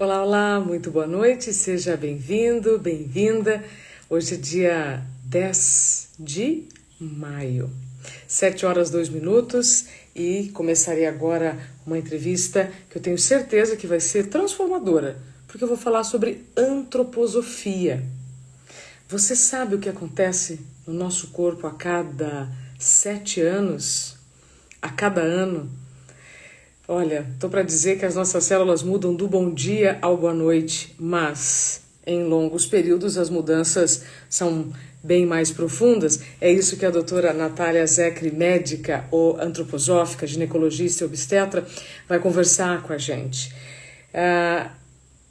Olá, olá, muito boa noite, seja bem-vindo, bem-vinda. Hoje é dia 10 de maio, 7 horas 2 minutos e começarei agora uma entrevista que eu tenho certeza que vai ser transformadora, porque eu vou falar sobre antroposofia. Você sabe o que acontece no nosso corpo a cada 7 anos? A cada ano? Olha, estou para dizer que as nossas células mudam do bom dia ao boa noite, mas em longos períodos as mudanças são bem mais profundas. É isso que a doutora Natália Zecri, médica ou antroposófica, ginecologista e obstetra, vai conversar com a gente.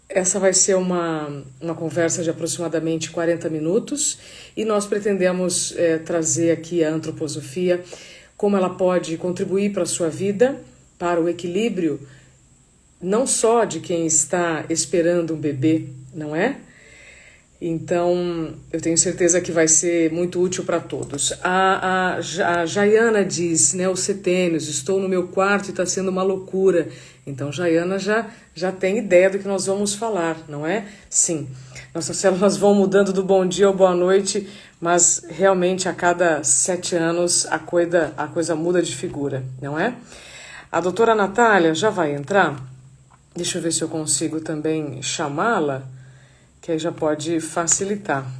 Essa vai ser uma conversa de aproximadamente 40 minutos e nós pretendemos trazer aqui a antroposofia, como ela pode contribuir para a sua vida, para o equilíbrio não só de quem está esperando um bebê, não é? Então, eu tenho certeza que vai ser muito útil para todos. A Jaiana diz, né, os setênios, estou no meu quarto e está sendo uma loucura. Então, Jaiana já tem ideia do que nós vamos falar, não é? Sim, nossas células vão mudando do bom dia ao boa noite, mas realmente a cada 7 anos a coisa muda de figura, não é? A doutora Natália já vai entrar? Deixa eu ver se eu consigo também chamá-la, que aí já pode facilitar.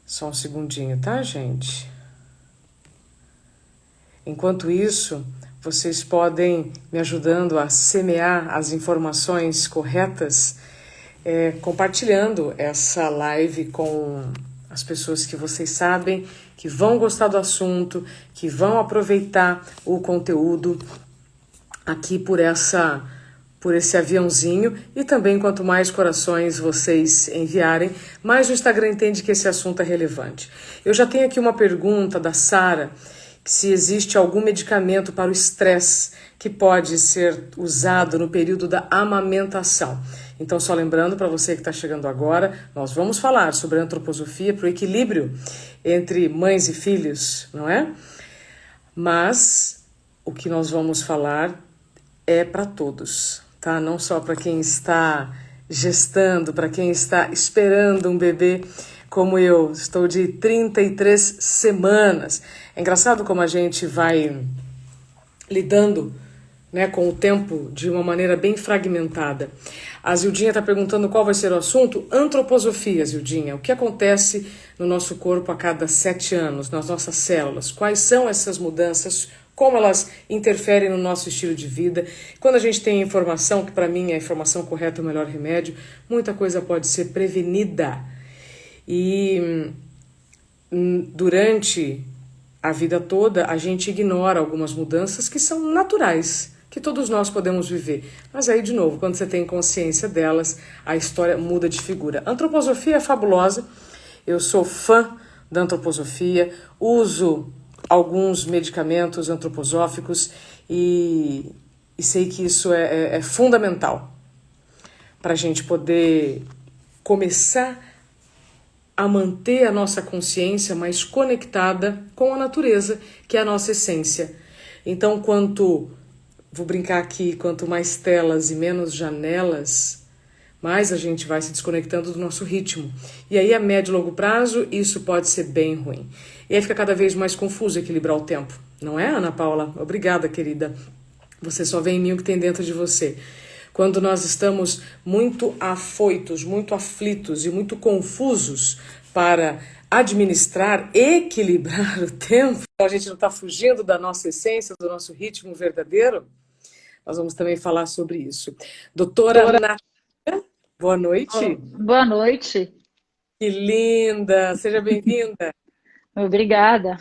Só um segundinho, tá, gente? Enquanto isso, vocês podem me ajudando a semear as informações corretas, compartilhando essa live com as pessoas que vocês sabem que vão gostar do assunto, que vão aproveitar o conteúdo aqui por esse aviãozinho. E também, quanto mais corações vocês enviarem, mais o Instagram entende que esse assunto é relevante. Eu já tenho aqui uma pergunta da Sara, se existe algum medicamento para o estresse que pode ser usado no período da amamentação. Então, só lembrando para você que está chegando agora, nós vamos falar sobre a antroposofia para o equilíbrio entre mães e filhos, não é? Mas o que nós vamos falar é para todos, tá? Não só para quem está gestando, para quem está esperando um bebê, como eu. Estou de 33 semanas. É engraçado como a gente vai lidando, né, com o tempo de uma maneira bem fragmentada. A Zildinha está perguntando qual vai ser o assunto. Antroposofia, Zildinha. O que acontece no nosso corpo a cada 7 anos, nas nossas células? Quais são essas mudanças? Como elas interferem no nosso estilo de vida? Quando a gente tem informação, que para mim a informação correta é o melhor remédio, muita coisa pode ser prevenida. E durante a vida toda a gente ignora algumas mudanças que são naturais, que todos nós podemos viver. Mas aí, de novo, quando você tem consciência delas, a história muda de figura. A antroposofia é fabulosa, eu sou fã da antroposofia, uso alguns medicamentos antroposóficos e sei que isso é fundamental para a gente poder começar a manter a nossa consciência mais conectada com a natureza, que é a nossa essência. Então, vou brincar aqui, quanto mais telas e menos janelas, mais a gente vai se desconectando do nosso ritmo. E aí, a médio e longo prazo, isso pode ser bem ruim. E aí fica cada vez mais confuso equilibrar o tempo. Não é, Ana Paula? Obrigada, querida. Você só vê em mim o que tem dentro de você. Quando nós estamos muito afoitos, muito aflitos e muito confusos para administrar, equilibrar o tempo, a gente não está fugindo da nossa essência, do nosso ritmo verdadeiro, nós vamos também falar sobre isso. Doutora Natália, boa noite. Boa noite. Que linda! Seja bem-vinda. Obrigada.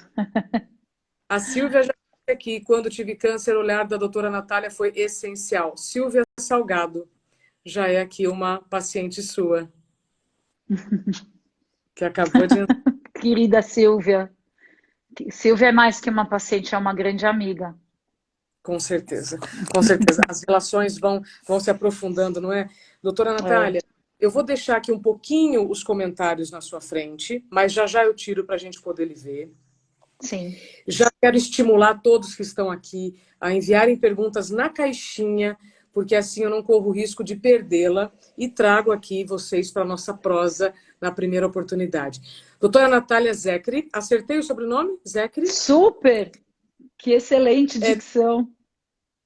A Silvia já disse aqui, quando tive câncer, o olhar da doutora Natália foi essencial. Silvia Salgado já é aqui uma paciente sua, que acabou de... Querida Silvia. Silvia é mais que uma paciente, é uma grande amiga. Com certeza, com certeza. As relações vão se aprofundando, não é? Doutora Natália, eu vou deixar aqui um pouquinho os comentários na sua frente, mas já eu tiro para a gente poder lhe ver. Sim. Já quero estimular todos que estão aqui a enviarem perguntas na caixinha, porque assim eu não corro o risco de perdê-la e trago aqui vocês para a nossa prosa na primeira oportunidade. Doutora Natália Zecri, acertei o sobrenome? Zecri? Super! Que excelente É, dicção.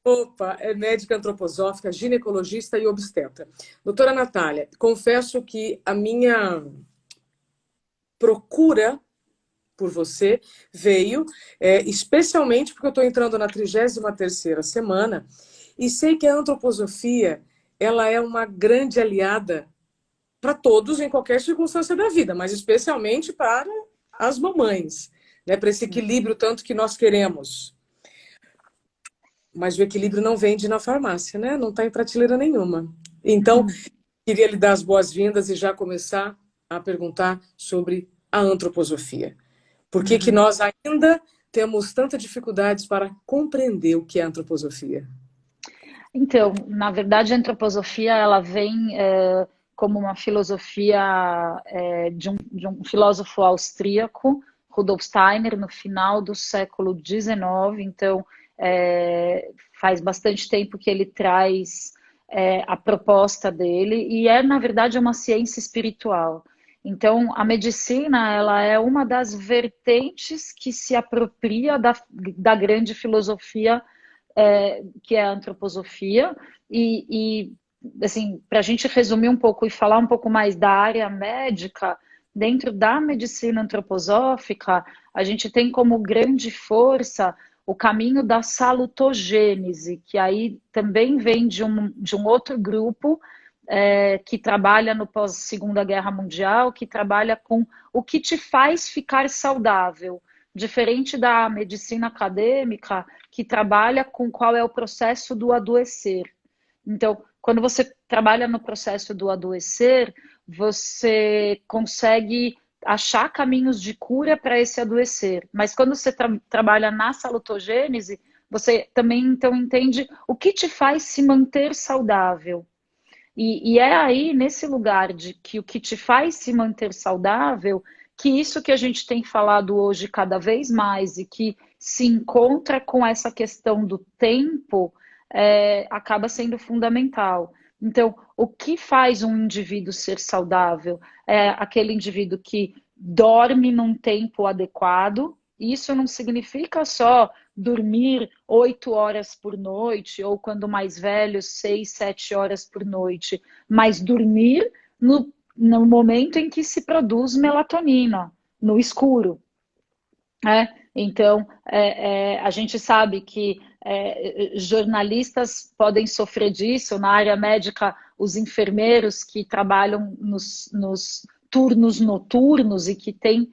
opa, é médica antroposófica, ginecologista e obstetra. Doutora Natália, confesso que a minha procura por você veio especialmente porque eu estou entrando na 33ª semana e sei que a antroposofia ela é uma grande aliada para todos em qualquer circunstância da vida, mas especialmente para as mamães, né, para esse Sim. equilíbrio tanto que nós queremos. Mas o equilíbrio não vende na farmácia, né? Não está em prateleira nenhuma. Então, queria lhe dar as boas-vindas e já começar a perguntar sobre a antroposofia. Por que que Uhum. nós ainda temos tanta dificuldades para compreender o que é antroposofia? Então, na verdade, a antroposofia ela vem como uma filosofia de um filósofo austríaco, Rudolf Steiner, no final do século XIX. Então, faz bastante tempo que ele traz a proposta dele e na verdade, uma ciência espiritual. Então, a medicina ela é uma das vertentes que se apropria da grande filosofia que é a antroposofia, e assim, para a gente resumir um pouco e falar um pouco mais da área médica, dentro da medicina antroposófica, a gente tem como grande força o caminho da salutogênese, que aí também vem de um outro grupo que trabalha no pós-Segunda Guerra Mundial, que trabalha com o que te faz ficar saudável. Diferente da medicina acadêmica, que trabalha com qual é o processo do adoecer. Então, quando você trabalha no processo do adoecer, você consegue achar caminhos de cura para esse adoecer. Mas quando você trabalha na salutogênese, você também então entende o que te faz se manter saudável. E é aí, nesse lugar de que o que te faz se manter saudável, que isso que a gente tem falado hoje cada vez mais e que se encontra com essa questão do tempo, acaba sendo fundamental. Então, o que faz um indivíduo ser saudável? É aquele indivíduo que dorme num tempo adequado. Isso não significa só dormir 8 horas por noite, ou quando mais velho, 6, 7 horas por noite, mas dormir no momento em que se produz melatonina, no escuro. Então, a gente sabe que jornalistas podem sofrer disso, na área médica, os enfermeiros que trabalham nos turnos noturnos e que têm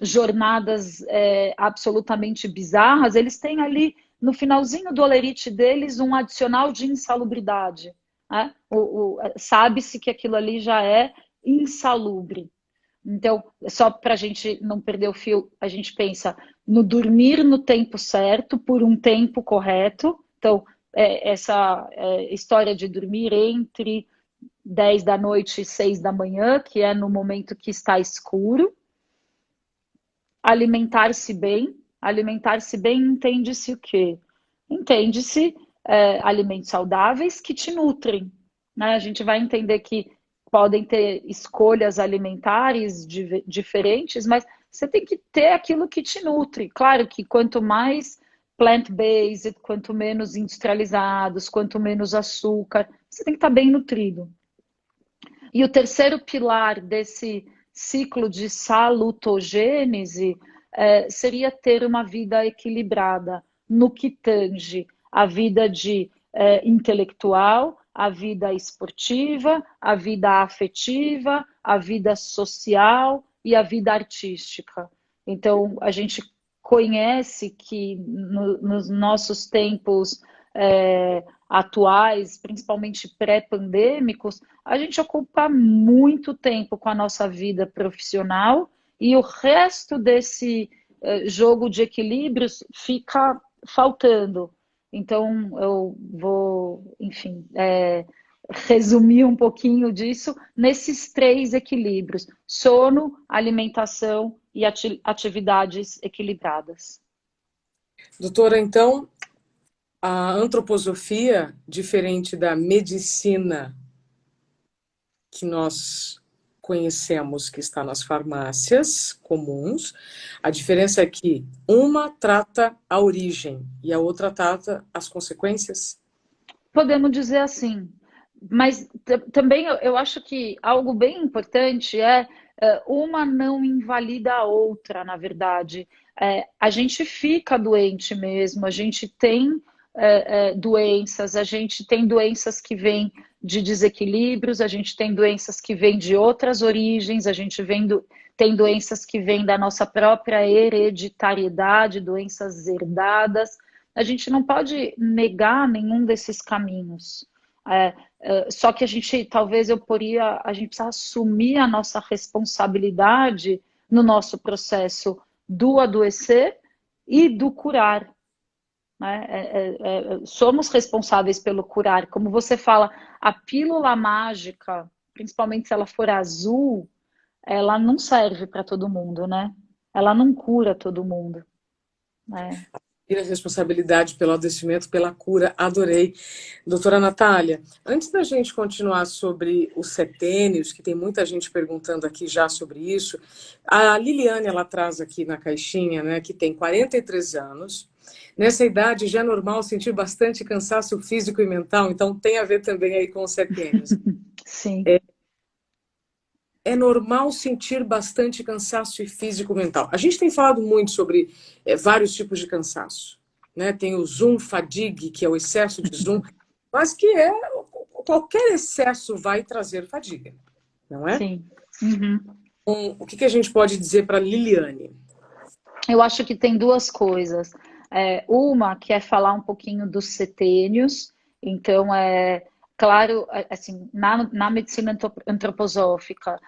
jornadas absolutamente bizarras, eles têm ali, no finalzinho do olerite deles, um adicional de insalubridade. Né? Sabe-se que aquilo ali já é insalubre. Então, só para a gente não perder o fio, a gente pensa no dormir no tempo certo, por um tempo correto. Então, essa história de dormir entre 10 da noite e 6 da manhã, que é no momento que está escuro. Alimentar-se bem entende-se o quê? Entende-se alimentos saudáveis que te nutrem. Né? A gente vai entender que podem ter escolhas alimentares diferentes, mas você tem que ter aquilo que te nutre. Claro que quanto mais plant-based, quanto menos industrializados, quanto menos açúcar, você tem que estar bem nutrido. E o terceiro pilar desse ciclo de salutogênese seria ter uma vida equilibrada no que tange a vida intelectual, a vida esportiva, a vida afetiva, a vida social e a vida artística. Então, a gente conhece que nos nossos tempos atuais, principalmente pré-pandêmicos, a gente ocupa muito tempo com a nossa vida profissional e o resto desse jogo de equilíbrios fica faltando. Então, eu vou, enfim, resumir um pouquinho disso nesses 3 equilíbrios: sono, alimentação e atividades equilibradas. Doutora, então, A antroposofia, diferente da medicina que nós conhecemos, que está nas farmácias comuns, a diferença é que uma trata a origem e a outra trata as consequências. Podemos dizer assim, mas também eu acho que algo bem importante é uma não invalida a outra, na verdade. A gente fica doente mesmo, a gente tem doenças, a gente tem doenças que vêm de desequilíbrios, a gente tem doenças que vêm de outras origens, a gente tem doenças que vêm da nossa própria hereditariedade, doenças herdadas. A gente não pode negar nenhum desses caminhos. Só que talvez a gente precisa assumir a nossa responsabilidade no nosso processo do adoecer e do curar. Né? Somos responsáveis pelo curar. Como você fala, a pílula mágica, principalmente se ela for azul, ela não serve para todo mundo, né? Ela não cura todo mundo. Né? E a responsabilidade pelo adoecimento, pela cura, adorei. Doutora Natália, antes da gente continuar sobre os setênios, que tem muita gente perguntando aqui já sobre isso, a Liliane, ela traz aqui na caixinha, né, que tem 43 anos. Nessa idade já é normal sentir bastante cansaço físico e mental, então tem a ver também aí com os setênios. Sim. É normal sentir bastante cansaço físico e mental. A gente tem falado muito sobre vários tipos de cansaço. Né? Tem o Zoom fatigue, que é o excesso de Zoom, mas que qualquer excesso vai trazer fadiga, não é? Sim. Uhum. O que a gente pode dizer para Liliane? Eu acho que tem duas coisas. Uma que é falar um pouquinho dos setênios. Então, claro, assim, na medicina antroposófica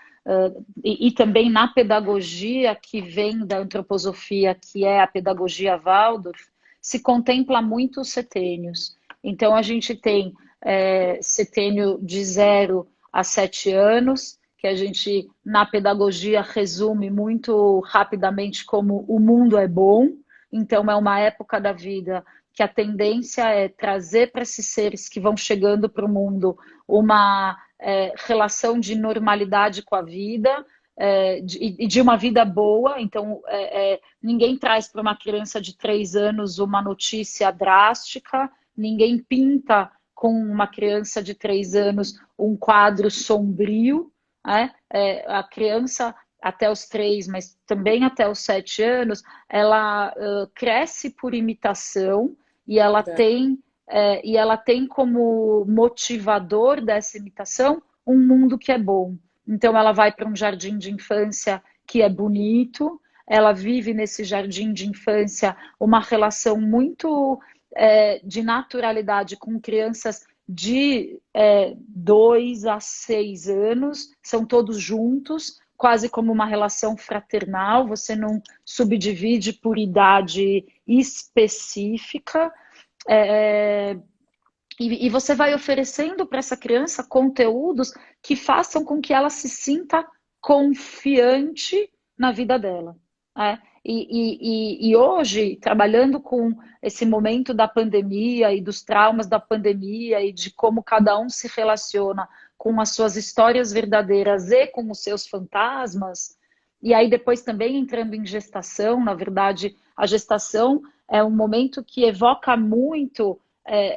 e também na pedagogia que vem da antroposofia, que é a pedagogia Waldorf, se contempla muito os setênios. Então, a gente tem setênio de 0 a 7 anos, que a gente, na pedagogia, resume muito rapidamente como o mundo é bom. Então, é uma época da vida que a tendência é trazer para esses seres que vão chegando para o mundo uma relação de normalidade com a vida e de uma vida boa. Então, ninguém traz para uma criança de 3 anos uma notícia drástica, ninguém pinta com uma criança de 3 anos um quadro sombrio. A criança até os 3, mas também até os 7 anos, ela cresce por imitação e ela tem como motivador dessa imitação um mundo que é bom. Então ela vai para um jardim de infância que é bonito, ela vive nesse jardim de infância uma relação muito de naturalidade com crianças de 2 a 6 anos, são todos juntos, quase como uma relação fraternal, você não subdivide por idade específica, e você vai oferecendo para essa criança conteúdos que façam com que ela se sinta confiante na vida dela. E hoje, trabalhando com esse momento da pandemia e dos traumas da pandemia e de como cada um se relaciona com as suas histórias verdadeiras e com os seus fantasmas, e aí depois também entrando em gestação, na verdade, a gestação é um momento que evoca muito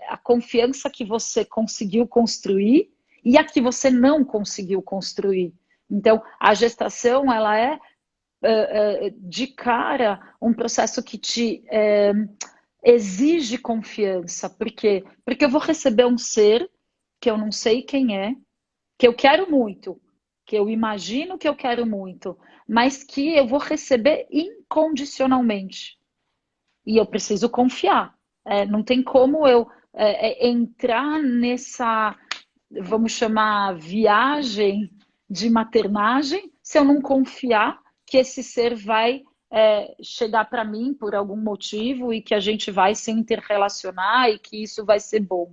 a confiança que você conseguiu construir e a que você não conseguiu construir. Então, a gestação, ela é de cara um processo que te exige confiança. Por quê? Porque eu vou receber um ser que eu não sei quem é, que eu quero muito, que eu imagino que eu quero muito, mas que eu vou receber incondicionalmente. E eu preciso confiar. Não tem como eu entrar nessa, vamos chamar, viagem de maternagem se eu não confiar que esse ser vai chegar para mim por algum motivo e que a gente vai se interrelacionar e que isso vai ser bom.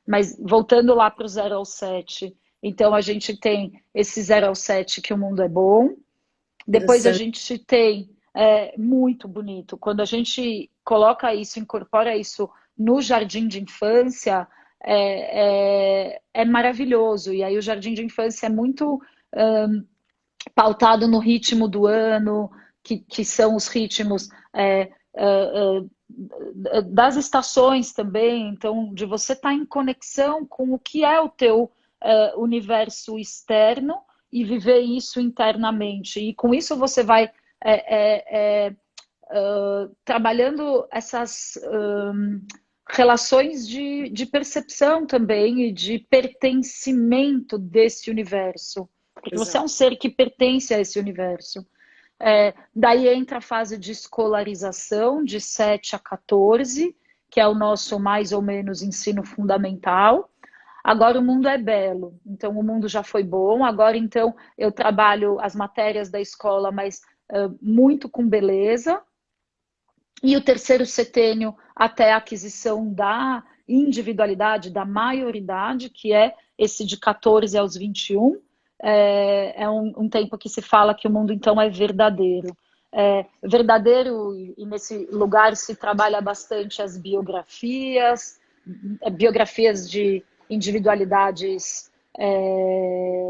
Mas voltando lá para o 0 ao 7, então a gente tem esse 0 ao 7 que o mundo é bom, depois a gente tem muito bonito, quando a gente coloca isso, incorpora isso no jardim de infância é maravilhoso. E aí o jardim de infância é muito pautado no ritmo do ano, que são os ritmos das estações também, então de você estar em conexão com o que é o teu universo externo e viver isso internamente. E com isso você vai trabalhando essas relações de percepção também e de pertencimento desse universo. Porque você é um Exato. ser que pertence a esse universo. Daí entra a fase de escolarização, de 7 a 14, que é o nosso mais ou menos ensino fundamental. Agora o mundo é belo, então o mundo já foi bom. Agora então eu trabalho as matérias da escola, mas muito com beleza. E o terceiro setênio até a aquisição da individualidade, da maioridade, que é esse de 14 aos 21. É um tempo que se fala que o mundo então é verdadeiro. Verdadeiro, e nesse lugar se trabalha bastante as biografias de individualidades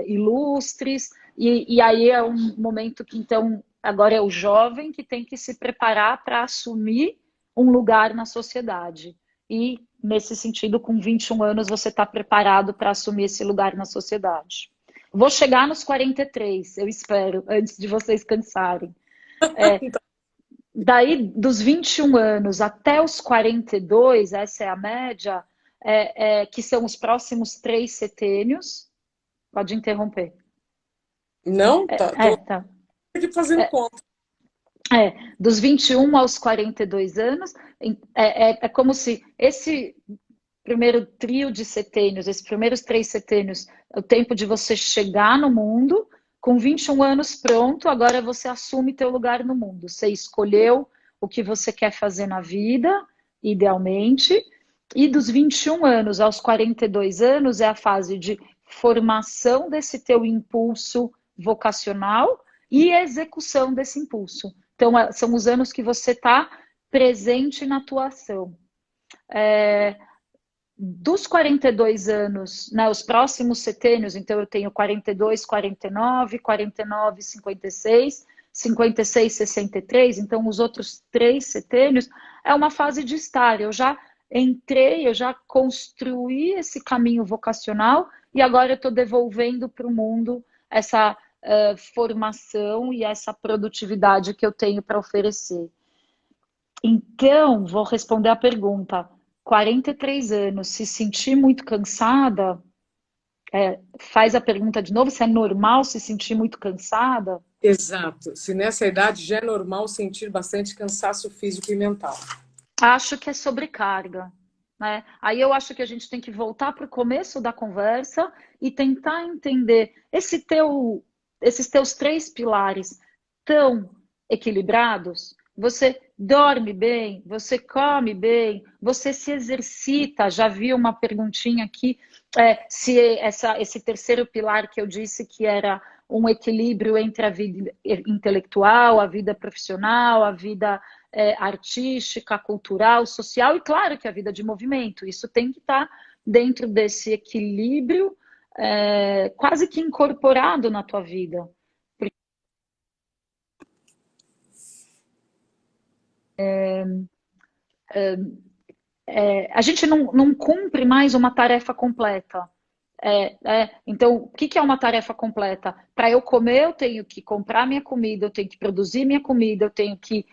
ilustres, e aí é um momento que então agora é o jovem que tem que se preparar para assumir um lugar na sociedade. E nesse sentido, com 21 anos, você está preparado para assumir esse lugar na sociedade. Vou chegar nos 43, eu espero, antes de vocês cansarem. Daí, dos 21 anos até os 42, essa é a média, que são os próximos 3 setênios. Pode interromper. Não, tô Tá. aqui fazendo conta. Dos 21 aos 42 anos, é como se esse primeiro trio de setênios, esses primeiros 3 setênios, é o tempo de você chegar no mundo. Com 21 anos pronto, agora você assume teu lugar no mundo. Você escolheu o que você quer fazer na vida, idealmente. E dos 21 anos aos 42 anos é a fase de formação desse teu impulso vocacional e execução desse impulso. Então, são os anos que você está presente na tua ação. Dos 42 anos, né, os próximos setênios, então eu tenho 42, 49, 49, 56, 56, 63, então os outros 3 setênios é uma fase de estar. Eu já entrei, eu já construí esse caminho vocacional e agora eu estou devolvendo para o mundo essa formação e essa produtividade que eu tenho para oferecer. Então, vou responder a pergunta. 43 anos, se sentir muito cansada, faz a pergunta de novo, se é normal se sentir muito cansada? Exato. Se nessa idade já é normal sentir bastante cansaço físico e mental. Acho que é sobrecarga, né? Aí eu acho que a gente tem que voltar para o começo da conversa e tentar entender esses teus 3 pilares tão equilibrados. Você dorme bem, você come bem, você se exercita. Já vi uma perguntinha aqui, se esse terceiro pilar que eu disse que era um equilíbrio entre a vida intelectual, a vida profissional, a vida artística, cultural, social e, claro, que a vida de movimento. Isso tem que estar dentro desse equilíbrio quase que incorporado na tua vida. A gente não cumpre mais uma tarefa completa. Então, o que é uma tarefa completa? Para eu comer, eu tenho que comprar minha comida, eu tenho que produzir minha comida, eu tenho que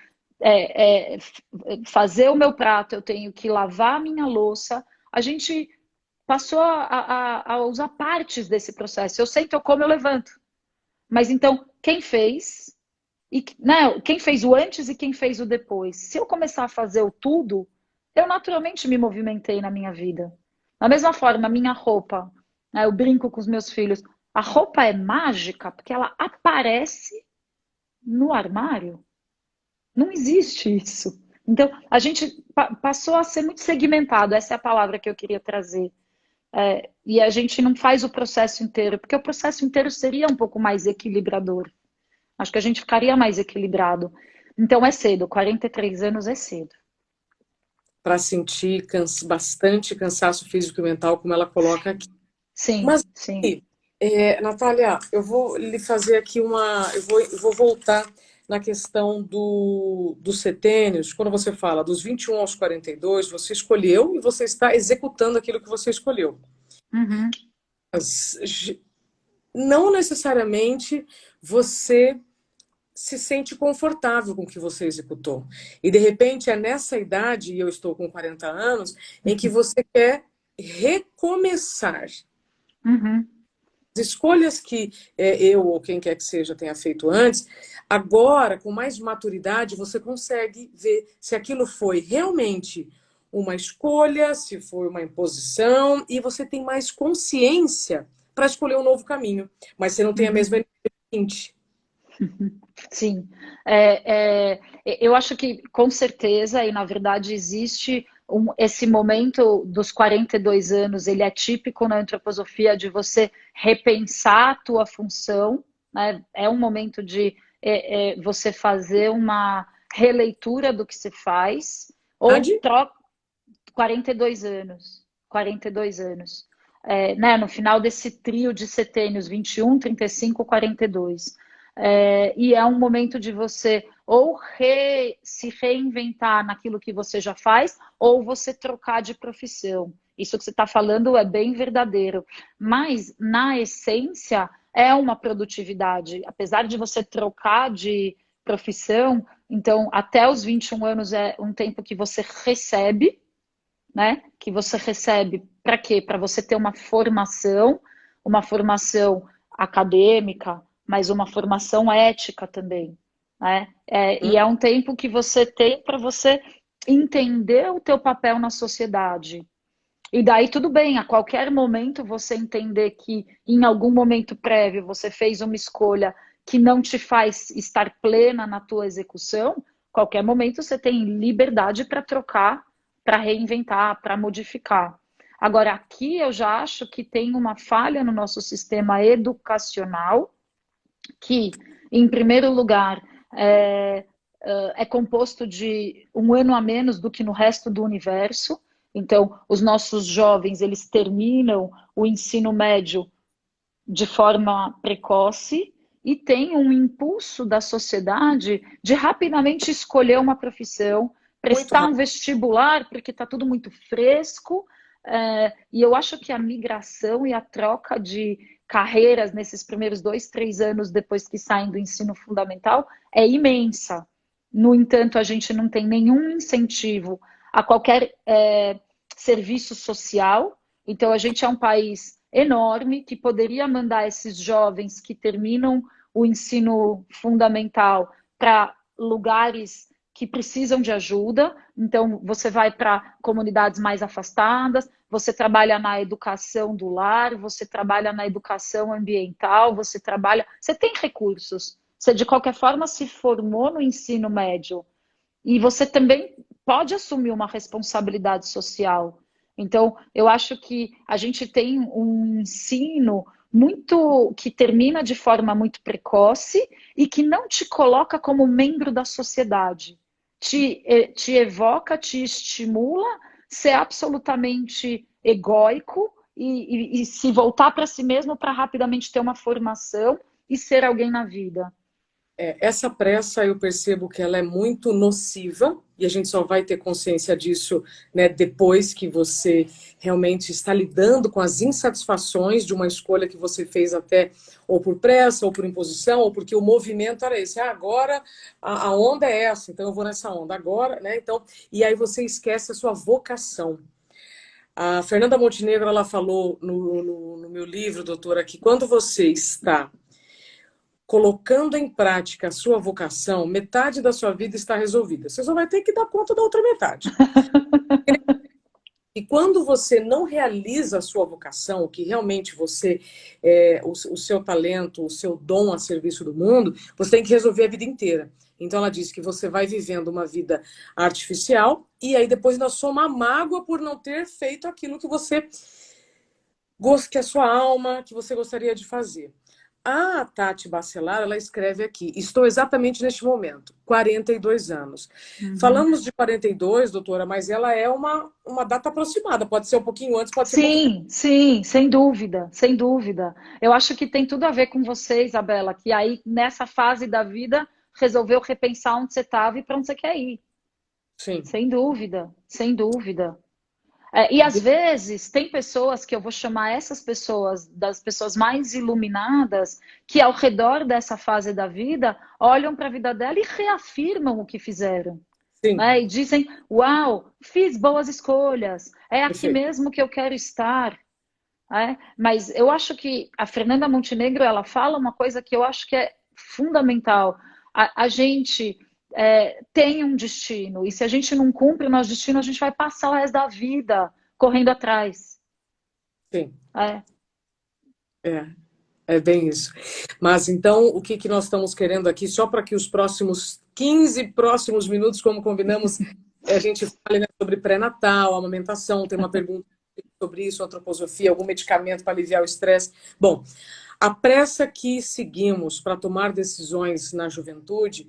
fazer o meu prato, eu tenho que lavar a minha louça. A gente passou a usar partes desse processo. Eu sento, eu como, eu levanto. Mas então, quem fez? Né, quem fez o antes e quem fez o depois? Se eu começar a fazer o tudo, eu naturalmente me movimentei na minha vida. Da mesma forma, a minha roupa, né, eu brinco com os meus filhos, a roupa é mágica porque ela aparece no armário. Não existe isso. Então, a gente passou a ser muito segmentado, essa é a palavra que eu queria trazer. E a gente não faz o processo inteiro, porque o processo inteiro seria um pouco mais equilibrador. Acho que a gente ficaria mais equilibrado. Então é cedo, 43 anos é cedo. para sentir bastante cansaço físico e mental, como ela coloca aqui. Sim, Mas, sim. Natália, eu vou lhe fazer aqui eu vou voltar na questão dos setênios. Quando você fala dos 21 aos 42, você escolheu e você está executando aquilo que você escolheu. Uhum. Mas, não necessariamente você se sente confortável com o que você executou. E, de repente, é nessa idade, e eu estou com 40 anos, em que você quer recomeçar. Uhum. As escolhas que eu ou quem quer que seja tenha feito antes, agora, com mais maturidade, você consegue ver se aquilo foi realmente uma escolha, se foi uma imposição, e você tem mais consciência para escolher um novo caminho. Mas você não tem a Uhum. mesma energia. Sim, eu acho que com certeza, e na verdade existe esse momento dos 42 anos, ele é típico na antroposofia de você repensar a tua função, né? É um momento de você fazer uma releitura do que se faz, ou Verdade? troca 42 anos, 42 anos. Né, no final desse trio de setênios, 21, 35, 42. E é um momento de você ou se reinventar naquilo que você já faz, ou você trocar de profissão. Isso que você está falando é bem verdadeiro. Mas, na essência, é uma produtividade. Apesar de você trocar de profissão, então, até os 21 anos é um tempo que você recebe, né? Que você recebe para quê? Para você ter uma formação acadêmica, mas uma formação ética também, né? E é um tempo que você tem para você entender o teu papel na sociedade. E daí tudo bem, a qualquer momento você entender que em algum momento prévio você fez uma escolha que não te faz estar plena na tua execução, qualquer momento você tem liberdade para trocar, para reinventar, para modificar. Agora, aqui eu já acho que tem uma falha no nosso sistema educacional, que, em primeiro lugar, é composto de um ano a menos do que no resto do universo. Então, os nossos jovens, eles terminam o ensino médio de forma precoce e tem um impulso da sociedade de rapidamente escolher uma profissão, Muito prestar um rápido. vestibular, porque está tudo muito fresco. E eu acho que a migração e a troca de carreiras nesses primeiros 2, 3 anos depois que saem do ensino fundamental é imensa. No entanto, a gente não tem nenhum incentivo a qualquer serviço social. Então, a gente é um país enorme que poderia mandar esses jovens que terminam o ensino fundamental para lugares que precisam de ajuda. Então, você vai para comunidades mais afastadas, você trabalha na educação do lar, você trabalha na educação ambiental, você tem recursos. Você, de qualquer forma, se formou no ensino médio. E você também pode assumir uma responsabilidade social. Então, eu acho que a gente tem um ensino muito que termina de forma muito precoce e que não te coloca como membro da sociedade. Te evoca, te estimula ser absolutamente egóico e se voltar para si mesmo para rapidamente ter uma formação e ser alguém na vida. Essa pressa eu percebo que ela é muito nociva e a gente só vai ter consciência disso, né, depois que você realmente está lidando com as insatisfações de uma escolha que você fez até ou por pressa ou por imposição ou porque o movimento era esse. Agora a onda é essa, então eu vou nessa onda agora, né? Então, e aí você esquece a sua vocação. A Fernanda Montenegro ela falou no meu livro, doutora, que quando você está colocando em prática a sua vocação, metade da sua vida está resolvida. Você só vai ter que dar conta da outra metade. E quando você não realiza a sua vocação, o que realmente você, o seu talento, o seu dom a serviço do mundo, você tem que resolver a vida inteira. Então ela diz que você vai vivendo uma vida artificial e aí depois ainda soma a mágoa por não ter feito aquilo que você que é a sua alma, que você gostaria de fazer. A Tati Bacelar, ela escreve aqui: estou exatamente neste momento, 42 anos. Uhum. Falamos de 42, doutora, mas ela é uma data aproximada, pode ser um pouquinho antes, pode ser um pouquinho. Sim, sim, sem dúvida, sem dúvida. Eu acho que tem tudo a ver com você, Isabela, que aí nessa fase da vida resolveu repensar onde você estava e para onde você quer ir. Sim. Sem dúvida, sem dúvida. É, e às vezes tem pessoas que eu vou chamar essas pessoas das pessoas mais iluminadas que ao redor dessa fase da vida olham para a vida dela e reafirmam o que fizeram, Sim, né? E dizem: Uau, fiz boas escolhas, é aqui perfeito. mesmo que eu quero estar. É? Mas eu acho que a Fernanda Montenegro ela fala uma coisa que eu acho que é fundamental. A gente tem um destino, e se a gente não cumpre o nosso destino, a gente vai passar o resto da vida correndo atrás. Sim, É, é, é bem isso. Mas então, o que que nós estamos querendo aqui, só para que os próximos 15 próximos minutos, como combinamos, a gente fale, né, sobre pré-natal, amamentação, tem uma pergunta sobre isso, antroposofia, algum medicamento para aliviar o estresse. Bom, a pressa que seguimos para tomar decisões na juventude,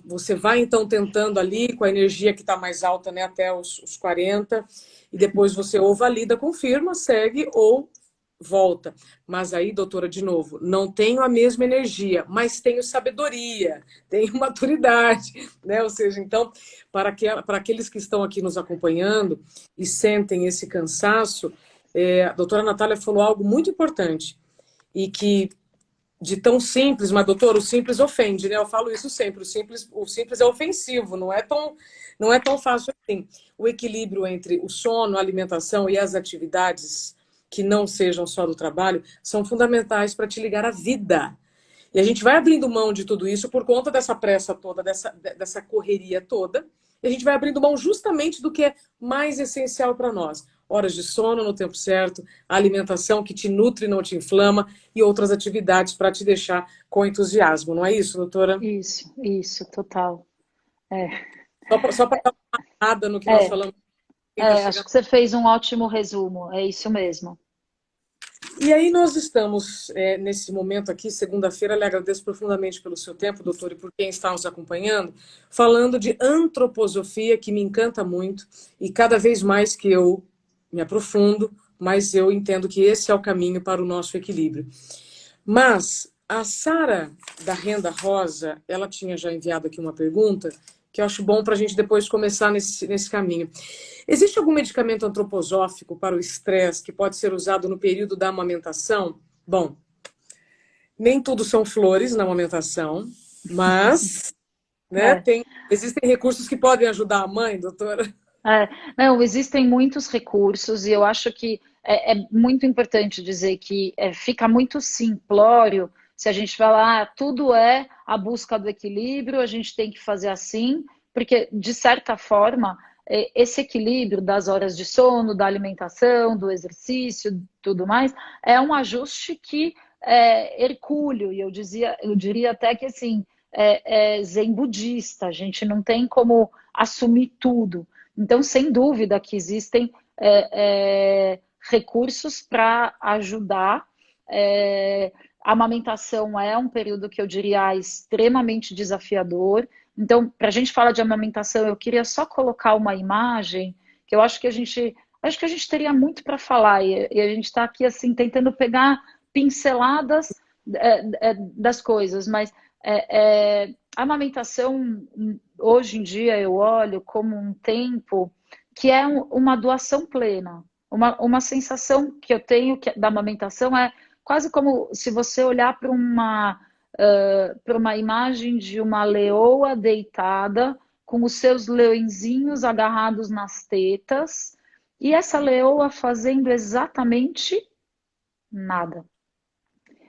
você vai então tentando ali com a energia que está mais alta, né, até os 40, e depois você ou valida, confirma, segue ou volta. Mas aí, doutora, de novo, não tenho a mesma energia, mas tenho sabedoria, tenho maturidade, né? Ou seja, então, para aqueles que estão aqui nos acompanhando e sentem esse cansaço, a doutora Natália falou algo muito importante e que de tão simples, mas doutor, o simples ofende, né? Eu falo isso sempre, o simples é ofensivo, não é tão fácil assim. O equilíbrio entre o sono, a alimentação e as atividades que não sejam só do trabalho são fundamentais para te ligar à vida. E a gente vai abrindo mão de tudo isso por conta dessa pressa toda, dessa correria toda. E a gente vai abrindo mão justamente do que é mais essencial para nós. Horas de sono no tempo certo, a alimentação que te nutre e não te inflama e outras atividades para te deixar com entusiasmo. Não é isso, doutora? isso, total. É, Só para dar uma nada no que nós é, falamos, quem está acho chegando. que você fez um ótimo resumo, é isso mesmo. E aí nós estamos nesse momento aqui, segunda-feira, lhe agradeço profundamente pelo seu tempo, doutor, e por quem está nos acompanhando, falando de antroposofia, que me encanta muito, e cada vez mais que eu me aprofundo, mais eu entendo que esse é o caminho para o nosso equilíbrio. Mas a Sara da Renda Rosa, ela tinha já enviado aqui uma pergunta que eu acho bom para a gente depois começar nesse caminho. Existe algum medicamento antroposófico para o estresse que pode ser usado no período da amamentação? Bom, nem tudo são flores na amamentação, mas né, É. existem recursos que podem ajudar a mãe, doutora? É, não, existem muitos recursos e eu acho que é muito importante dizer que fica muito simplório se a gente falar, tudo é a busca do equilíbrio, a gente tem que fazer assim, porque de certa forma esse equilíbrio das horas de sono, da alimentação, do exercício, tudo mais, é um ajuste que é hercúleo e eu diria até que assim é zen budista, a gente não tem como assumir tudo. Então, sem dúvida que existem recursos para ajudar. A amamentação é um período que eu diria extremamente desafiador. Então, para a gente falar de amamentação, eu queria só colocar uma imagem que eu acho que a gente teria muito para falar e a gente está aqui assim tentando pegar pinceladas das coisas, mas a amamentação, hoje em dia, eu olho como um tempo que é uma doação plena. Uma sensação que eu tenho da amamentação é quase como se você olhar para uma imagem de uma leoa deitada, com os seus leõezinhos agarrados nas tetas, e essa leoa fazendo exatamente nada.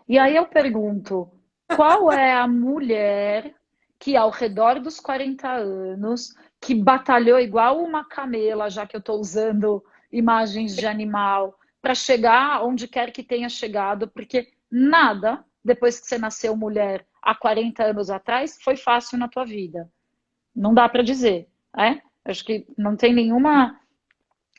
E aí eu pergunto, qual é a mulher que ao redor dos 40 anos, que batalhou igual uma camela, já que eu estou usando imagens de animal, para chegar onde quer que tenha chegado, porque nada, depois que você nasceu mulher há 40 anos atrás, foi fácil na tua vida. Não dá para dizer, né? Acho que não tem nenhuma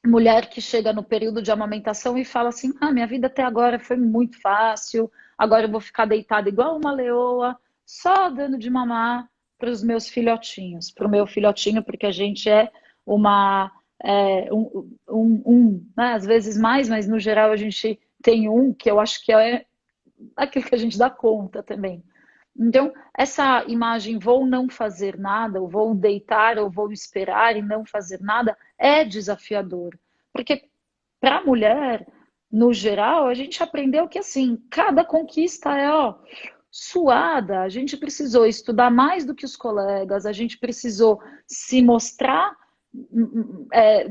mulher que chega no período de amamentação e fala assim: ah, minha vida até agora foi muito fácil, agora eu vou ficar deitada igual uma leoa, só dando de mamar para os meus filhotinhos, para o meu filhotinho, porque a gente é uma. Né, às vezes mais, mas no geral a gente tem um que eu acho que é aquilo que a gente dá conta também. Então, essa imagem vou não fazer nada, ou vou deitar, ou vou esperar e não fazer nada, é desafiador. Porque para a mulher, no geral, a gente aprendeu que assim, cada conquista é ó, suada, a gente precisou estudar mais do que os colegas, a gente precisou se mostrar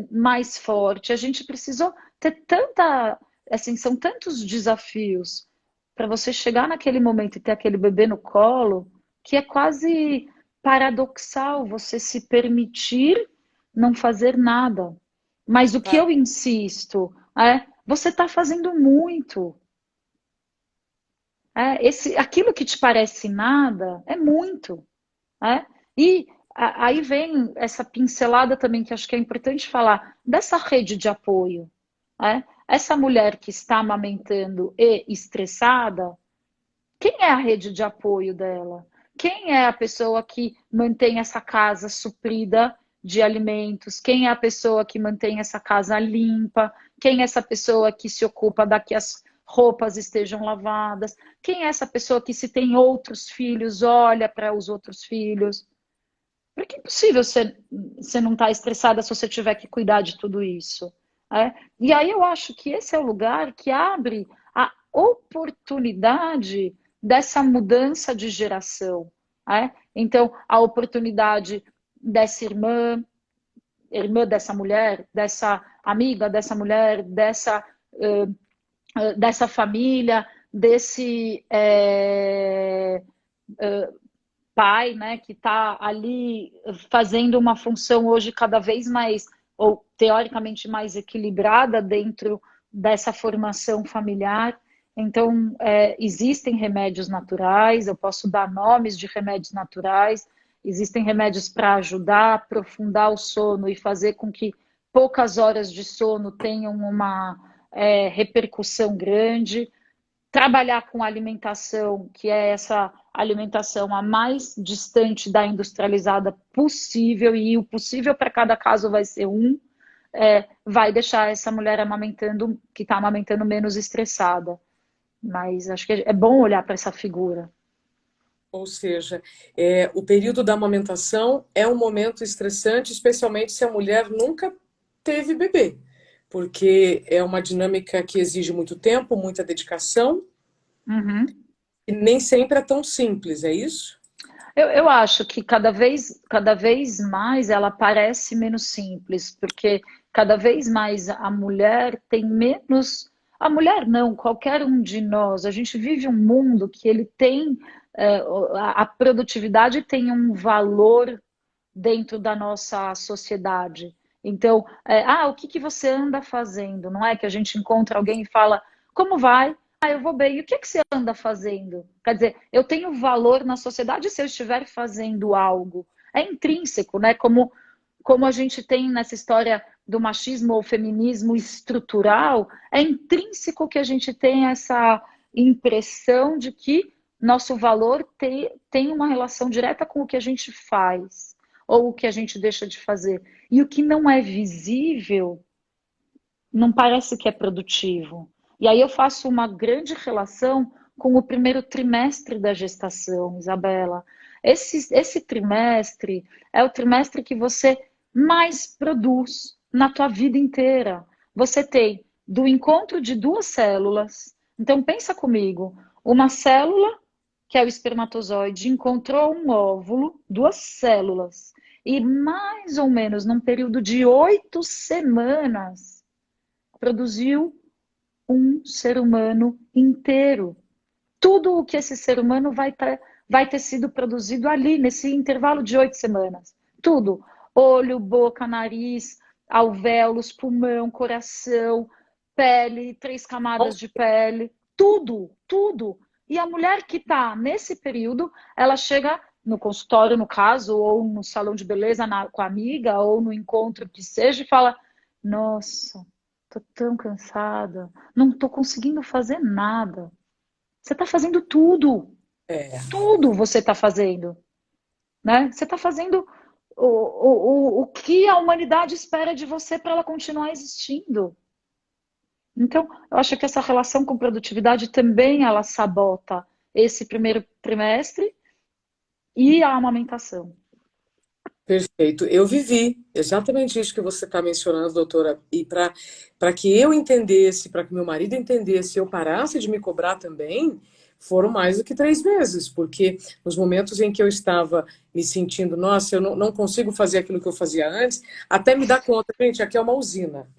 mais forte, a gente precisou ter tanta, assim, são tantos desafios para você chegar naquele momento e ter aquele bebê no colo, que é quase paradoxal você se permitir não fazer nada. Mas o que Tá, eu insisto é, você está fazendo muito. Aquilo que te parece nada é muito. É? E aí vem essa pincelada também que acho que é importante falar dessa rede de apoio. É? Essa mulher que está amamentando e estressada, quem é a rede de apoio dela? Quem é a pessoa que mantém essa casa suprida de alimentos? Quem é a pessoa que mantém essa casa limpa? Quem é essa pessoa que se ocupa da que as roupas estejam lavadas? Quem é essa pessoa que, se tem outros filhos, olha para os outros filhos? Porque é impossível você não estar estressada se você tiver que cuidar de tudo isso. É? E aí eu acho que esse é o lugar que abre a oportunidade dessa mudança de geração. É? Então, a oportunidade dessa irmã dessa mulher, dessa amiga dessa mulher, dessa família, desse pai, né, que está ali fazendo uma função hoje cada vez mais, ou teoricamente mais equilibrada dentro dessa formação familiar. Então, existem remédios naturais, eu posso dar nomes de remédios naturais, existem remédios para ajudar a aprofundar o sono e fazer com que poucas horas de sono tenham uma repercussão grande. Trabalhar com alimentação, que é essa alimentação a mais distante da industrializada possível, e o possível para cada caso vai ser vai deixar essa mulher amamentando, que está amamentando, menos estressada. Mas acho que é bom olhar para essa figura. ou seja, o período da amamentação é um momento estressante, especialmente se a mulher nunca teve bebê, porque é uma dinâmica que exige muito tempo, muita dedicação, Uhum. e nem sempre é tão simples, é isso? Eu acho que cada vez mais ela parece menos simples, porque cada vez mais a mulher tem menos. A mulher não, qualquer um de nós. A gente vive um mundo que ele tem. A produtividade tem um valor dentro da nossa sociedade. Então, o que você anda fazendo? Não é que a gente encontra alguém e fala, como vai? Ah, eu vou bem. E o que você anda fazendo? Quer dizer, eu tenho valor na sociedade se eu estiver fazendo algo. É intrínseco, né? Como a gente tem nessa história do machismo ou feminismo estrutural, é intrínseco que a gente tenha essa impressão de que nosso valor tem uma relação direta com o que a gente faz ou o que a gente deixa de fazer. E o que não é visível não parece que é produtivo. E aí eu faço uma grande relação com o primeiro trimestre da gestação, Isabela. Esse trimestre é o trimestre que você mais produz na tua vida inteira. Você tem do encontro de duas células. Então pensa comigo, uma célula, que é o espermatozoide, encontrou um óvulo, duas células, e mais ou menos num período de 8 semanas produziu um ser humano inteiro. Tudo o que esse ser humano vai ter sido produzido ali, nesse intervalo de 8 semanas. Tudo. Olho, boca, nariz, alvéolos, pulmão, coração, pele, 3 camadas de pele. Tudo, tudo. E a mulher que está nesse período, ela chega no consultório, no caso, ou no salão de beleza com a amiga, ou no encontro que seja, e fala: Nossa, tô tão cansada, não tô conseguindo fazer nada. Você tá fazendo tudo, É, tudo você tá fazendo, né? Você tá fazendo o que a humanidade espera de você para ela continuar existindo. Então, eu acho que essa relação com produtividade também ela sabota esse primeiro trimestre e a amamentação. perfeito. Eu vivi exatamente isso que você está mencionando, doutora. E para que eu entendesse, para que meu marido entendesse, eu parasse de me cobrar também, foram mais do que 3 meses, porque nos momentos em que eu estava me sentindo, nossa, eu não consigo fazer aquilo que eu fazia antes, até me dar conta, gente, aqui é uma usina,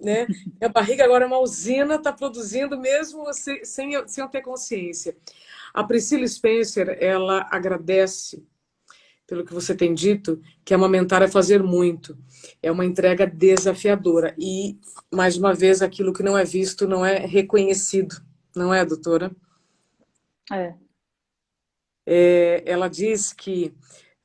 né? Minha barriga agora é uma usina, está produzindo mesmo sem eu ter consciência. A Priscila Spencer, ela agradece pelo que você tem dito, que amamentar é fazer muito. É uma entrega desafiadora. E, mais uma vez, aquilo que não é visto não é reconhecido. Não é, doutora? É, Ela diz que,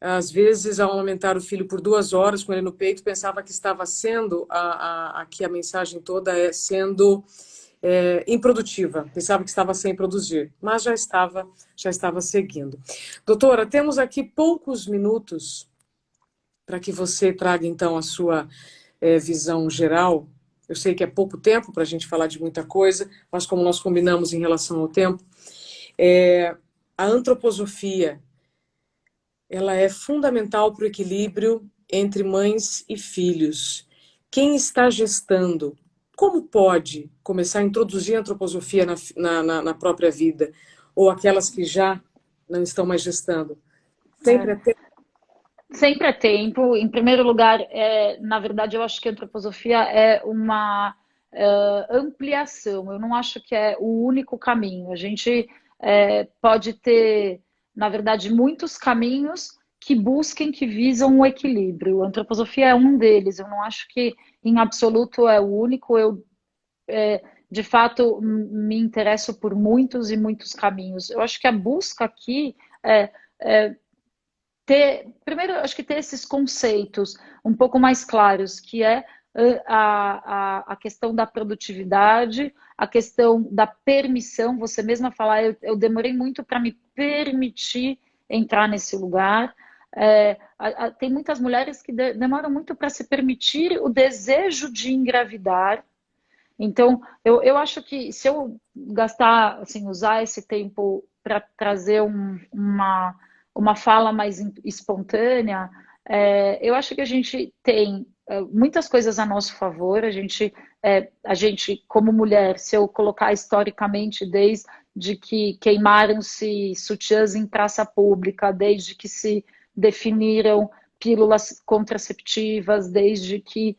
às vezes, ao amamentar o filho por 2 horas com ele no peito, pensava que estava sendo, aqui a mensagem toda é sendo improdutiva, pensava que estava sem produzir, mas já estava seguindo. Doutora, temos aqui poucos minutos para que você traga então a sua visão geral. Eu sei que é pouco tempo para a gente falar de muita coisa, mas como nós combinamos em relação ao tempo, a antroposofia ela é fundamental para o equilíbrio entre mães e filhos. Quem está gestando, como pode começar a introduzir a antroposofia na própria vida? Ou aquelas que já não estão mais gestando? é. Sempre é tempo. Sempre é tempo. Em primeiro lugar, na verdade, eu acho que a antroposofia é uma ampliação. Eu não acho que é o único caminho. A gente pode ter, na verdade, muitos caminhos que busquem, que visam o equilíbrio. A antroposofia é um deles. Eu não acho que, em absoluto, é o único. Eu, de fato, me interesso por muitos e muitos caminhos. Eu acho que a busca aqui é ter, primeiro, acho que ter esses conceitos um pouco mais claros, que é a questão da produtividade, a questão da permissão, você mesma falar, eu demorei muito para me permitir entrar nesse lugar. Tem muitas mulheres que demoram muito para se permitir o desejo de engravidar. Então, eu acho que se eu gastar, assim, usar esse tempo para trazer uma fala mais espontânea, eu acho que a gente tem muitas coisas a nosso favor. A gente, como mulher, se eu colocar historicamente, desde que queimaram-se sutiãs em praça pública, desde que se definiram pílulas contraceptivas, desde que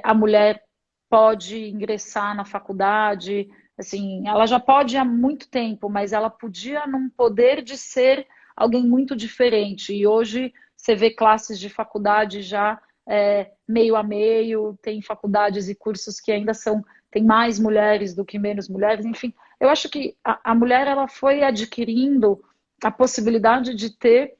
a mulher pode ingressar na faculdade, assim, ela já pode há muito tempo, mas ela podia num poder de ser alguém muito diferente. E hoje você vê classes de faculdade já meio a meio, tem faculdades e cursos que ainda tem mais mulheres do que menos mulheres, enfim. Eu acho que a mulher ela foi adquirindo a possibilidade de ter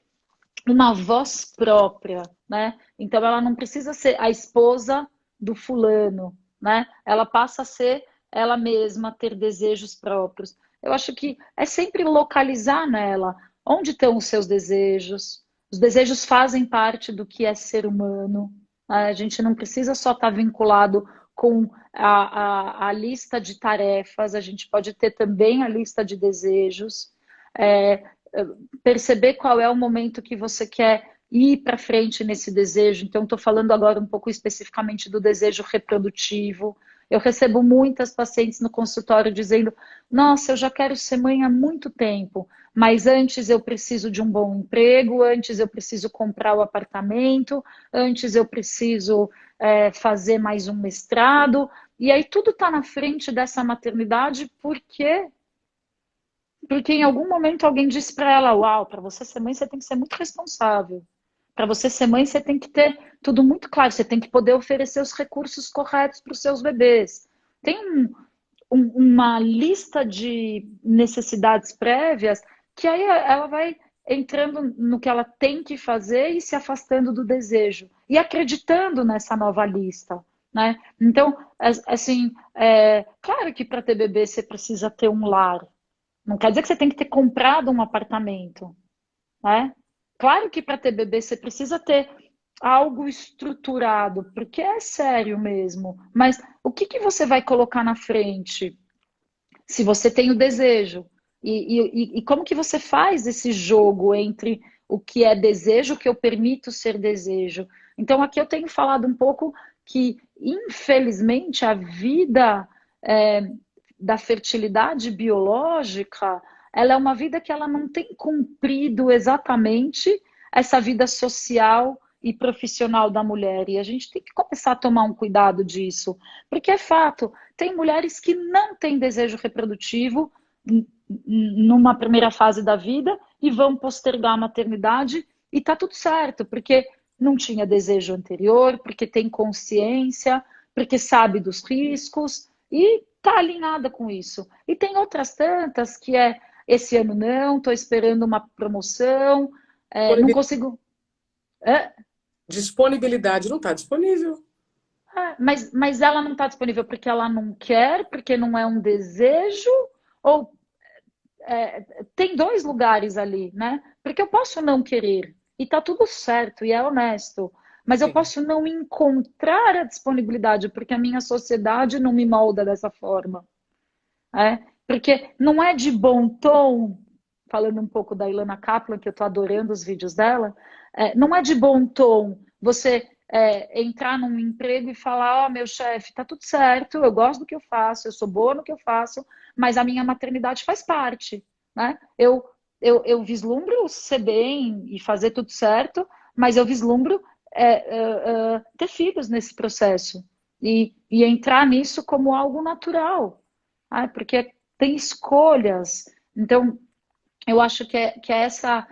uma voz própria, né? Então ela não precisa ser a esposa do fulano, né? Ela passa a ser ela mesma, ter desejos próprios. Eu acho que é sempre localizar nela onde estão os seus desejos. Os desejos fazem parte do que é ser humano. A gente não precisa só estar vinculado com a lista de tarefas, a gente pode ter também a lista de desejos. É, perceber qual é o momento que você quer ir para frente nesse desejo. Então, estou falando agora um pouco especificamente do desejo reprodutivo. Eu recebo muitas pacientes no consultório dizendo: Nossa, eu já quero ser mãe há muito tempo, mas antes eu preciso de um bom emprego, antes eu preciso comprar o apartamento, antes eu preciso fazer mais um mestrado. E aí tudo está na frente dessa maternidade porque em algum momento alguém disse para ela: Uau, para você ser mãe, você tem que ser muito responsável. Para você ser mãe, você tem que ter tudo muito claro. Você tem que poder oferecer os recursos corretos para os seus bebês. Tem uma lista de necessidades prévias que aí ela vai entrando no que ela tem que fazer e se afastando do desejo. E acreditando nessa nova lista. né? Então, assim, claro que para ter bebê você precisa ter um lar. Não quer dizer que você tem que ter comprado um apartamento, né? Claro que para ter bebê você precisa ter algo estruturado, porque é sério mesmo. Mas o que que você vai colocar na frente? Se você tem o desejo. E como que você faz esse jogo entre o que é desejo, o que eu permito ser desejo? Então, aqui eu tenho falado um pouco que, infelizmente, a vida é, da fertilidade biológica, ela é uma vida que ela não tem cumprido exatamente essa vida social e profissional da mulher. E a gente tem que começar a tomar um cuidado disso, porque é fato, tem mulheres que não têm desejo reprodutivo numa primeira fase da vida e vão postergar a maternidade e tá tudo certo, porque não tinha desejo anterior, porque tem consciência, porque sabe dos riscos e tá alinhada com isso. E tem outras tantas que esse ano não, estou esperando uma promoção, não consigo. É, Disponibilidade não está disponível. mas ela não está disponível porque ela não quer, porque não é um desejo, ou tem dois lugares ali, né? Porque eu posso não querer, e tá tudo certo, e é honesto, mas eu Sim. posso não encontrar a disponibilidade, porque a minha sociedade não me molda dessa forma. Porque não é de bom tom, falando um pouco da Ilana Kaplan, que eu estou adorando os vídeos dela, não é de bom tom você entrar num emprego e falar, ó, oh, meu chefe, tá tudo certo, eu gosto do que eu faço, eu sou boa no que eu faço, mas a minha maternidade faz parte, né? Eu vislumbro ser bem e fazer tudo certo, mas eu vislumbro ter filhos nesse processo e entrar nisso como algo natural, porque tem escolhas. Então, eu acho que é essa,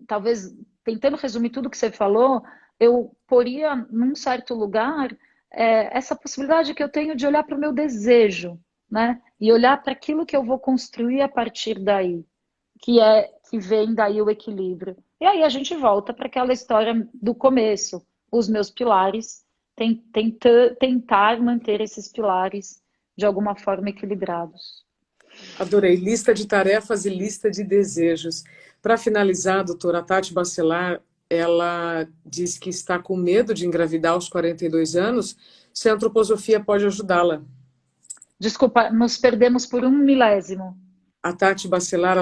talvez, tentando resumir tudo que você falou, eu poria num certo lugar essa possibilidade que eu tenho de olhar para o meu desejo, né? E olhar para aquilo que eu vou construir a partir daí, que vem daí o equilíbrio. E aí a gente volta para aquela história do começo, os meus pilares, tentar manter esses pilares de alguma forma equilibrados. Adorei. Lista de tarefas e lista de desejos. Para finalizar, doutora Tati Bacelar, ela diz que está com medo de engravidar aos 42 anos. Se a antroposofia pode ajudá-la. Desculpa, nos perdemos por um milésimo. A Tati Bacelar,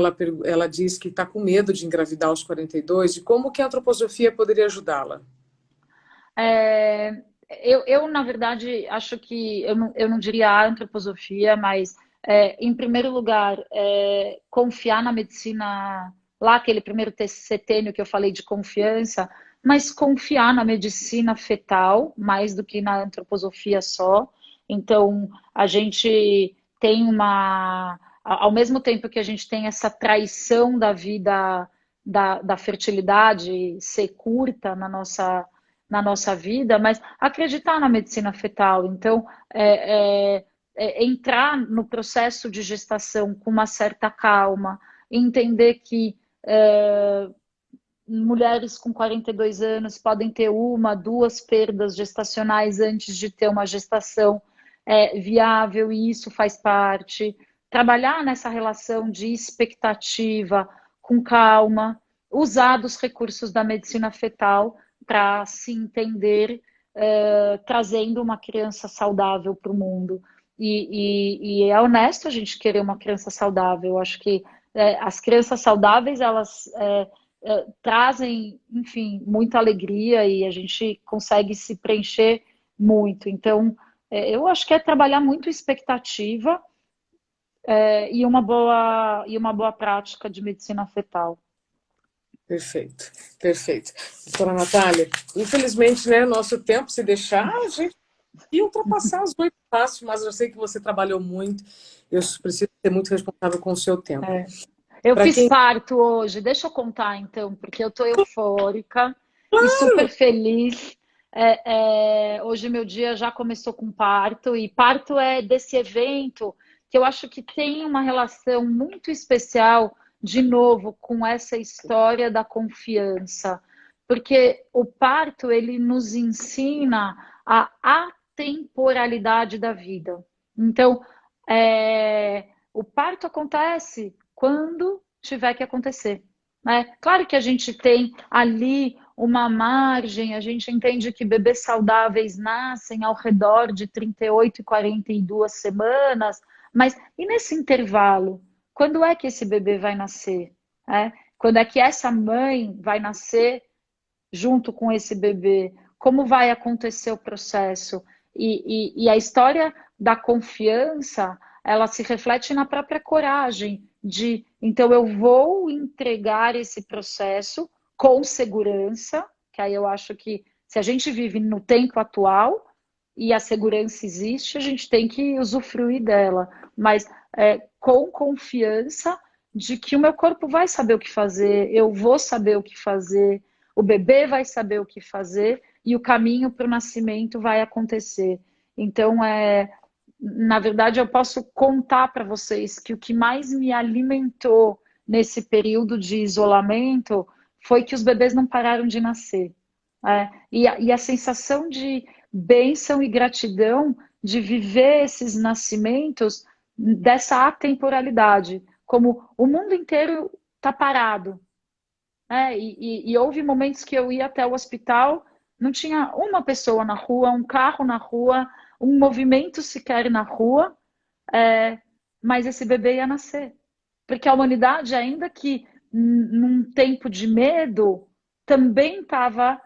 ela diz que está com medo de engravidar aos 42 e como que a antroposofia poderia ajudá-la? É, na verdade, acho que eu não diria a antroposofia, mas, em primeiro lugar, confiar na medicina, lá aquele primeiro setênio que eu falei de confiança, mas confiar na medicina fetal, mais do que na antroposofia só. Então, a gente tem ao mesmo tempo que a gente tem essa traição da vida, da fertilidade ser curta na nossa vida, mas acreditar na medicina fetal. Então, entrar no processo de gestação com uma certa calma, entender que mulheres com 42 anos podem ter uma, duas perdas gestacionais antes de ter uma gestação viável, e isso faz parte. Trabalhar nessa relação de expectativa com calma, usar dos recursos da medicina fetal para se entender trazendo uma criança saudável para o mundo. E é honesto a gente querer uma criança saudável. Eu acho que as crianças saudáveis, elas trazem, enfim, muita alegria e a gente consegue se preencher muito. Então, eu acho que é trabalhar muito expectativa e uma boa prática de medicina fetal. Perfeito, perfeito. Doutora Natália, infelizmente, né, nosso tempo, se deixar, a gente ia ultrapassar as 8 fácil, mas eu sei que você trabalhou muito, eu preciso ser muito responsável com o seu tempo. Eu Para fiz quem... parto hoje, deixa eu contar então, porque eu estou eufórica e super feliz. Hoje meu dia já começou com parto, e parto é desse evento que eu acho que tem uma relação muito especial, de novo, com essa história da confiança. Porque o parto, ele nos ensina a atemporalidade da vida. Então, o parto acontece quando tiver que acontecer, né? Claro que a gente tem ali uma margem, a gente entende que bebês saudáveis nascem ao redor de 38 e 42 semanas, mas e nesse intervalo? Quando é que esse bebê vai nascer? Né? Quando é que essa mãe vai nascer junto com esse bebê? Como vai acontecer o processo? E a história da confiança, ela se reflete na própria coragem de, então eu vou entregar esse processo com segurança, que aí eu acho que se a gente vive no tempo atual e a segurança existe, a gente tem que usufruir dela, mas com confiança de que o meu corpo vai saber o que fazer, eu vou saber o que fazer, o bebê vai saber o que fazer e o caminho para o nascimento vai acontecer. Então, na verdade, eu posso contar para vocês que o que mais me alimentou nesse período de isolamento foi que os bebês não pararam de nascer. E a sensação de bênção e gratidão de viver esses nascimentos dessa atemporalidade, como o mundo inteiro está parado. E houve momentos que eu ia até o hospital, não tinha uma pessoa na rua, um carro na rua, um movimento sequer na rua, mas esse bebê ia nascer. Porque a humanidade, ainda que num tempo de medo, também estava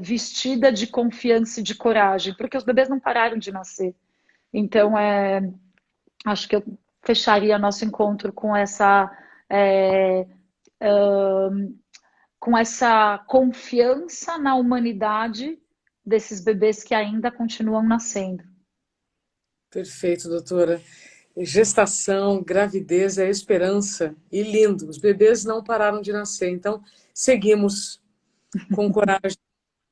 vestida de confiança e de coragem, porque os bebês não pararam de nascer. Então, acho que eu fecharia nosso encontro com essa confiança na humanidade desses bebês que ainda continuam nascendo. Perfeito, doutora. Gestação, gravidez é esperança e lindo. Os bebês não pararam de nascer, então seguimos com coragem,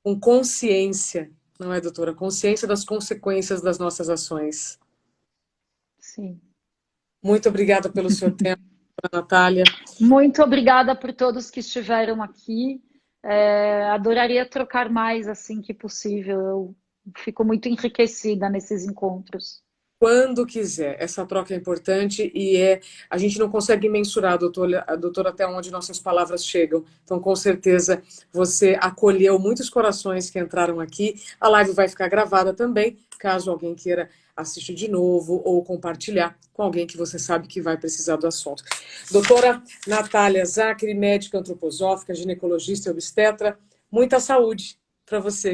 com consciência, não é, doutora? Consciência das consequências das nossas ações. Sim. Muito obrigada pelo seu tempo, Natália. Muito obrigada por todos que estiveram aqui. Adoraria trocar mais assim que possível. Eu fico muito enriquecida nesses encontros. Quando quiser. Essa troca é importante e a gente não consegue mensurar, doutor, até onde nossas palavras chegam. Então, com certeza, você acolheu muitos corações que entraram aqui. A live vai ficar gravada também, caso alguém queira assistir de novo ou compartilhar com alguém que você sabe que vai precisar do assunto. Doutora Natália Zaccheri, médica antroposófica, ginecologista e obstetra, muita saúde para você.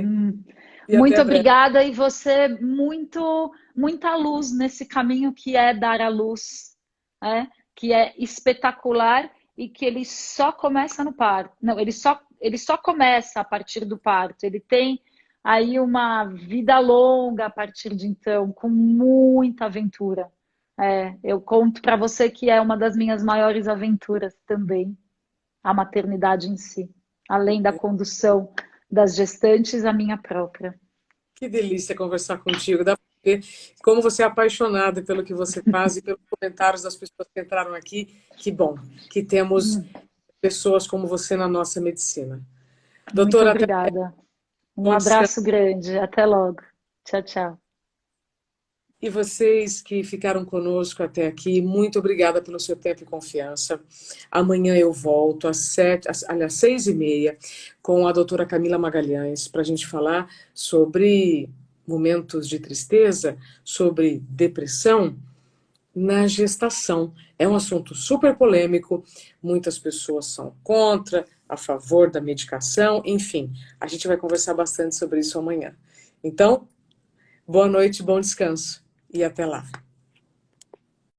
E muito até breve. Obrigada e você muita luz nesse caminho que é dar à luz, que é espetacular e que ele só começa no parto. Não, ele só começa a partir do parto. Ele tem aí uma vida longa a partir de então, com muita aventura. Eu conto para você que é uma das minhas maiores aventuras também, a maternidade em si, além da condução das gestantes, a minha própria. Que delícia conversar contigo. Dá para ver como você é apaixonada pelo que você faz e pelos comentários das pessoas que entraram aqui. Que bom que temos pessoas como você na nossa medicina. Muito Doutora, obrigada. Um bom descanso. abraço grande. Até logo. Tchau, tchau. E vocês que ficaram conosco até aqui, muito obrigada pelo seu tempo e confiança. Amanhã eu volto às 6h30 com a doutora Camila Magalhães para a gente falar sobre momentos de tristeza, sobre depressão na gestação. É um assunto super polêmico, muitas pessoas são contra, a favor da medicação, enfim, a gente vai conversar bastante sobre isso amanhã. Então, boa noite, bom descanso e até lá.